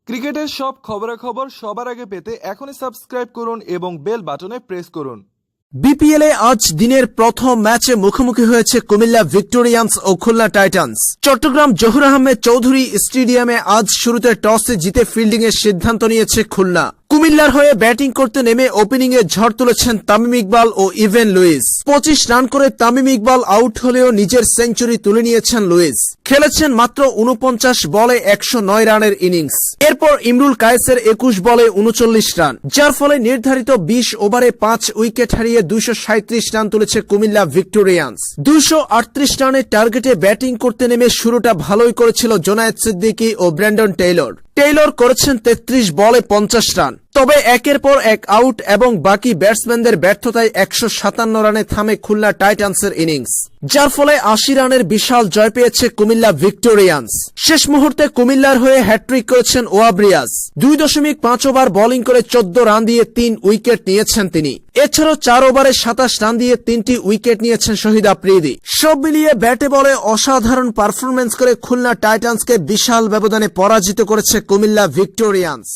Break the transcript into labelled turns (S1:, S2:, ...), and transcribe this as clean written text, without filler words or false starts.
S1: ক্রিকেটের সব খবরাখবর সবার আগে পেতে এখনই সাবস্ক্রাইব করুন এবং বেল বাটনে প্রেস করুন।
S2: বিপিএলে আজ দিনের প্রথম ম্যাচে মুখোমুখি হয়েছে কুমিল্লা ভিক্টোরিয়ান্স ও খুলনা টাইটান্স। চট্টগ্রাম জহুর আহমেদ চৌধুরী স্টেডিয়ামে আজ শুরুতে টসে জিতে ফিল্ডিং এর সিদ্ধান্ত নিয়েছে খুলনা। কুমিল্লার হয়ে ব্যাটিং করতে নেমে ওপেনিং এ ঝড় তুলেছেন তামিম ইকবাল ও ইভেন লুইস। 25 রান করে তামিম ইকবাল আউট হলেও নিজের সেঞ্চুরি তুলে নিয়েছেন লুইস। খেলেছেন মাত্র 49 বলে 109 রানের ইনিংস। এরপর ইমরুল কায়েসের 21 বলে 39 রান, যার ফলে নির্ধারিত 20 ওভারে 5 উইকেট হারিয়ে 237 রান তুলেছে কুমিল্লা ভিক্টোরিয়ান্স। 238 রানের টার্গেটে ব্যাটিং করতে নেমে শুরুটা ভালোই করেছিল জোনায়েদ সিদ্দিকী ও ব্র্যান্ডন টেইলর। টেইলর করেছেন 33 বলে 50 রান, তবে একের পর এক আউট এবং বাকি ব্যাটসম্যানদের ব্যর্থতায় 157 রানে থামে খুলনা টাইটান্সের ইনিংস, যার ফলে 80 রানের বিশাল জয় পেয়েছে কুমিল্লা ভিক্টোরিয়ান্স। শেষ মুহূর্তে কুমিল্লার হয়ে হ্যাট্রিক করেছেন ওয়াব রিয়াজ। 2.5 ওভার বোলিং করে 14 রান দিয়ে 3 উইকেট নিয়েছেন তিনি। এছাড়াও 4 ওভারে 27 রান দিয়ে 3টি উইকেট নিয়েছেন শহীদ আফ্রিদি। সব মিলিয়ে ব্যাটে বলে অসাধারণ পারফরমেন্স করে খুলনা টাইটান্সকে বিশাল ব্যবধানে পরাজিত করেছে কুমিল্লা ভিক্টোরিয়ান্স।